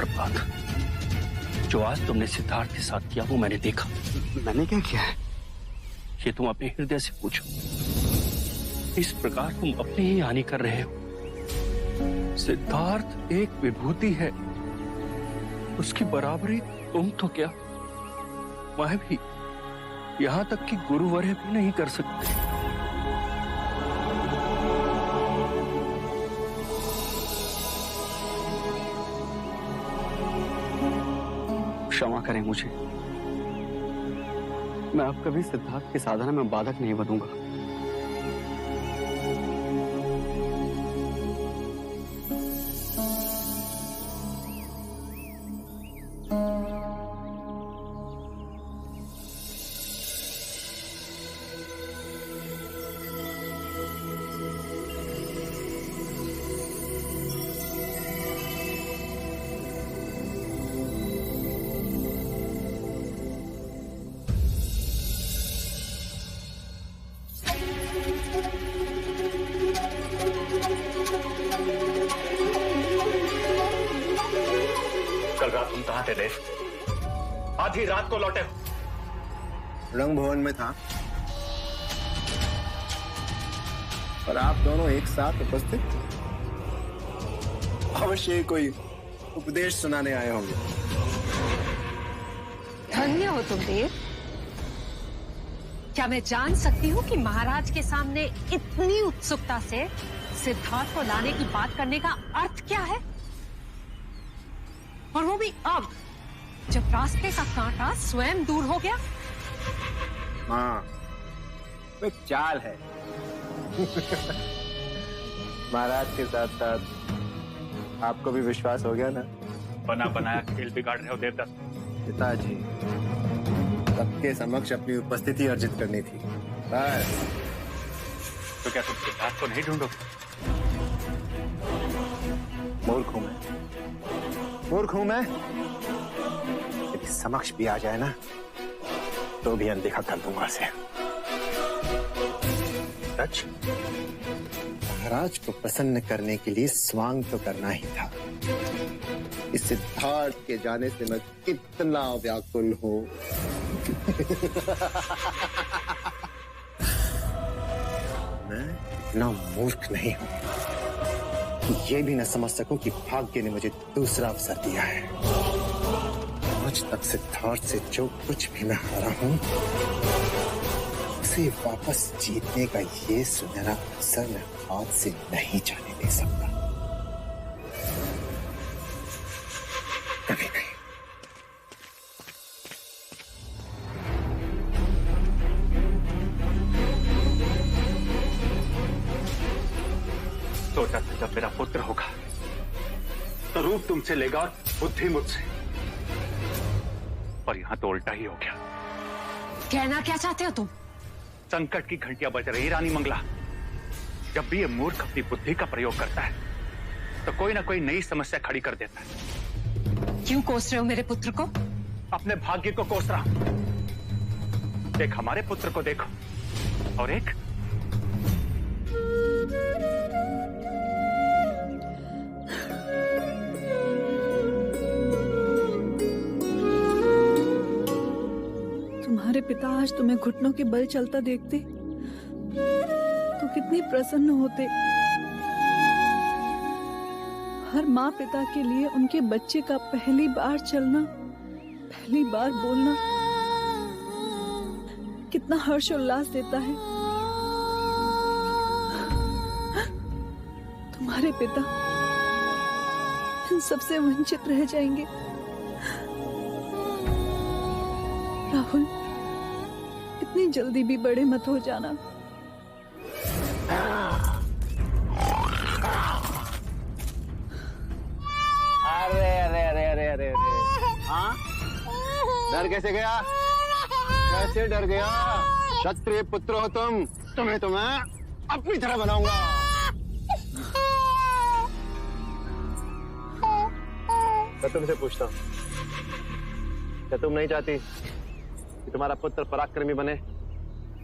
पवित्र बात जो आज तुमने सिद्धार्थ के साथ किया वो मैंने देखा। मैंने क्या किया है? ये तुम अपने हृदय से पूछो। इस प्रकार तुम अपनी ही हानि कर रहे हो। सिद्धार्थ एक विभूति है, उसकी बराबरी तुम तो क्या, वह भी, यहां तक कि गुरुवर्य भी नहीं कर सकते। क्षमा करें मुझे, मैं अब कभी सिद्धार्थ की साधना में बाधक नहीं बनूंगा। कल रात तुम कहां थे देव? आधी रात को लौटे हो। रंग भवन में था और आप दोनों एक साथ उपस्थित। अवश्य कोई उपदेश सुनाने आए होंगे। धन्य हो तुम देव। क्या मैं जान सकती हूँ कि महाराज के सामने इतनी उत्सुकता से सिद्धार्थ को लाने की बात करने का अर्थ क्या है? और वो भी अब, जब रास्ते का कांटा स्वयं दूर हो गया। हाँ, वो एक चाल है। महाराज के साथ साथ आपको भी विश्वास हो गया ना? बना बनाया खेल बिगाड़ रहे हो देवदत्त। पिताजी, सबके समक्ष अपनी उपस्थिति अर्जित करनी थी। बस। तो क्या तुम सिद्धार्थ को नहीं ढूंढोगे? मूर्ख हूं मैं, मूर्ख हूं मैं। यदि समक्ष भी आ जाए ना तो भी अनदेखा कर दूंगा उसे। सच, महाराज को प्रसन्न करने के लिए स्वांग तो करना ही था। इस सिद्धार्थ के जाने से मैं कितना व्याकुल हूं। मैं इतना मूर्ख नहीं हूं कि ये भी न समझ सकूं कि भाग्य ने मुझे दूसरा अवसर दिया है। आज तक सिद्धार्थ से जो कुछ भी मैं हारा हूं, उसे वापस जीतने का ये सुनहरा अवसर मैं हाथ से नहीं जाने दे सकता। कभी नहीं। सोचा था जब मेरा पुत्र होगा तो रूप तुमसे लेगा और बुद्धि मुझसे, और यहां तो उल्टा ही हो गया। कहना क्या चाहते हो तुम? संकट की घंटियां बज रही रानी मंगला। जब भी ये मूर्ख अपनी बुद्धि का प्रयोग करता है तो कोई ना कोई नई समस्या खड़ी कर देता है। क्यों कोस रहे हो मेरे पुत्र को? अपने भाग्य को कोस रहा हूं। एक हमारे पुत्र को देखो और एक तुम्हारे पिता आज तुम्हें घुटनों के बल चलता देखते तो कितनी प्रसन्न होते। हर माँ पिता के लिए उनके बच्चे का पहली बार चलना, पहली बार बोलना कितना हर्ष उल्लास देता है। तुम्हारे पिता इन सबसे वंचित रह जाएंगे। राहुल, इतनी जल्दी भी बड़े मत हो जाना। अरे अरे अरे अरे अरे अरे, हाँ? डर कैसे गया? कैसे डर गया? क्षत्रिय पुत्र हो तुम, तुम्हें तो मैं अपनी तरह बनाऊंगा। मैं तुमसे पूछता हूँ, क्या तुम नहीं चाहती कि तुम्हारा पुत्र पराक्रमी बने,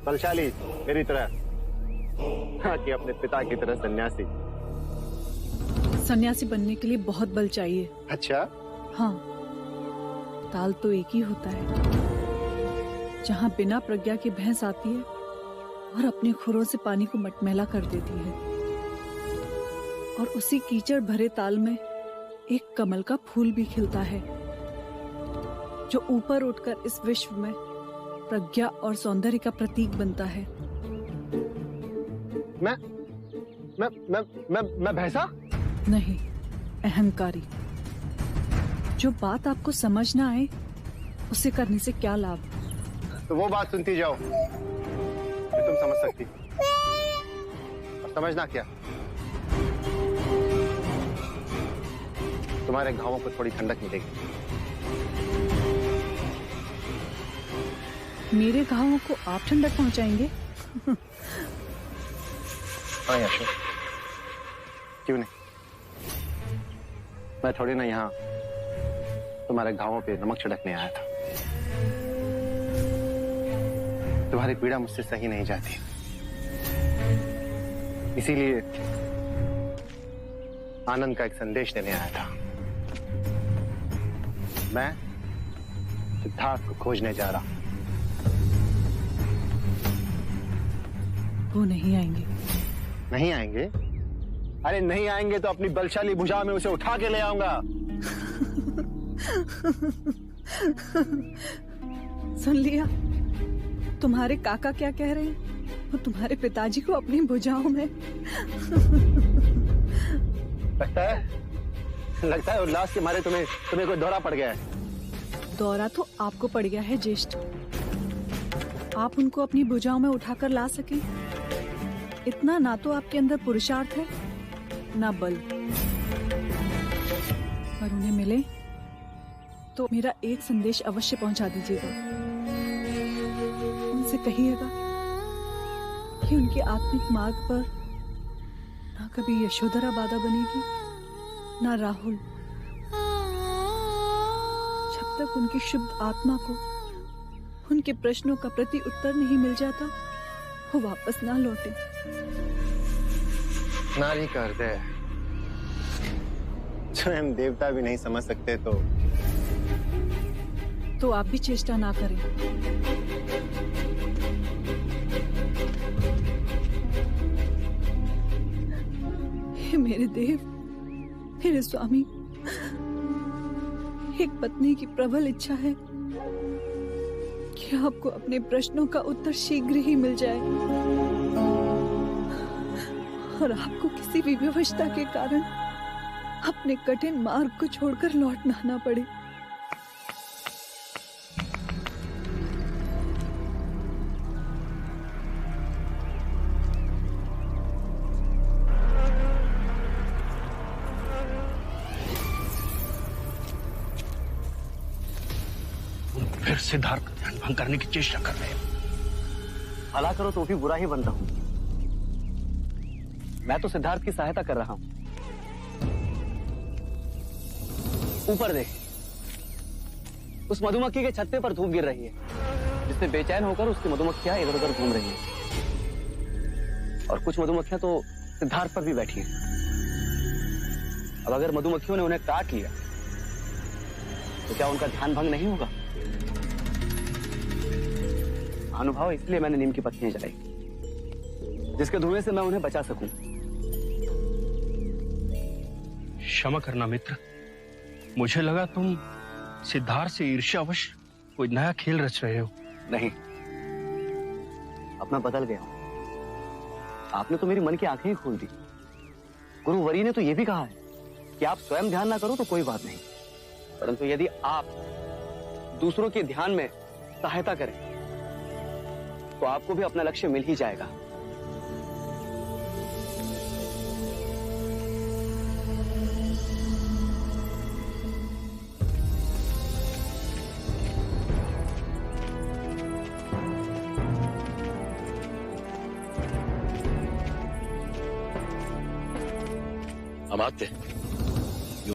बलशाली मेरी तरह, हाँ, कि अपने पिता की तरह सन्यासी? सन्यासी बनने के लिए बहुत बल चाहिए। अच्छा, हाँ, ताल तो एक ही होता है जहाँ बिना प्रज्ञा की भैंस आती है और अपने खुरों से पानी को मटमैला कर देती है, और उसी कीचड़ भरे ताल में एक कमल का फूल भी खिलता है जो ऊपर उठकर इस विश्व में प्रज्ञा और सौंदर्य का प्रतीक बनता है। मैं भैंसा? नहीं, अहंकारी। जो बात आपको समझ ना आए उसे करने से क्या लाभ? तो वो बात सुनती जाओ जो तुम समझ सकती, और समझना क्या, तुम्हारे घावों को थोड़ी ठंडक मिलेगी। मेरे घावों को आप ठंडक पहुंचाएंगे? हाँ यशो, क्यों नहीं। मैं थोड़ी ना यहाँ तुम्हारे घावों पे नमक छिड़कने आया था। तुम्हारी पीड़ा मुझसे सही नहीं जाती, इसीलिए आनंद का एक संदेश देने आया था। मैं सिद्धार्थ को खोजने जा रहा हूं। वो नहीं आएंगे। नहीं आएंगे? अरे नहीं आएंगे तो अपनी बलशाली भुजा में उसे उठा के ले आऊंगा। सुन लिया? तुम्हारे काका क्या कह रहे हैं? वो तुम्हारे पिताजी को अपनी भुजाओं में। लगता है उल्लास के मारे तुम्हें कोई दौरा पड़ गया है। दौरा तो आपको पड़ गया है ज्येष्ठ। आप उनको अपनी भुजाओं में उठाकर ला सके, इतना ना तो आपके अंदर पुरुषार्थ है ना बल। पर उन्हें मिले तो मेरा एक संदेश अवश्य पहुंचा दीजिएगा। उनसे कहिएगा कि उनके आत्मिक मार्ग पर ना कभी यशोधरा बाधा बनेगी ना राहुल। जब तक उनकी शुद्ध आत्मा को उनके प्रश्नों का प्रति उत्तर नहीं मिल जाता, वो वापस ना लौटे। नारी का हृदय स्वयं देवता भी नहीं समझ सकते तो आप भी चेष्टा ना करें। हे मेरे देव, मेरे स्वामी, एक पत्नी की प्रबल इच्छा है कि आपको अपने प्रश्नों का उत्तर शीघ्र ही मिल जाए और आपको किसी भी विवशता के कारण अपने कठिन मार्ग को छोड़कर लौटना ना पड़े। फिर सिद्धार्थ का ध्यान भंग करने की चेष्टा कर रहे हैं। भला करो तो भी बुरा ही बनता हूं। मैं तो सिद्धार्थ की सहायता कर रहा हूं। ऊपर देख, उस मधुमक्खी के छत्ते पर धूप गिर रही है, जिससे बेचैन होकर उसकी मधुमक्खियां इधर उधर घूम रही हैं। और कुछ मधुमक्खियां तो सिद्धार्थ पर भी बैठी हैं। अब अगर मधुमक्खियों ने उन्हें काट लिया तो क्या उनका ध्यान भंग नहीं होगा? अनुभव इसलिए मैंने नीम की पत्तियां जलाई, जिसके धुएं से मैं उन्हें बचा सकूं। क्षमा करना मित्र, मुझे लगा तुम सिद्धार्थ से ईर्ष्यावश कोई नया खेल रच रहे हो। नहीं, अब मैं बदल गया हूं। आपने तो मेरी मन की आंखें ही खोल दी। गुरुवरी ने तो यह भी कहा है कि आप स्वयं ध्यान ना करो तो कोई बात नहीं, परंतु यदि आप दूसरों के ध्यान में सहायता करें तो आपको भी अपना लक्ष्य मिल ही जाएगा। अमात्य,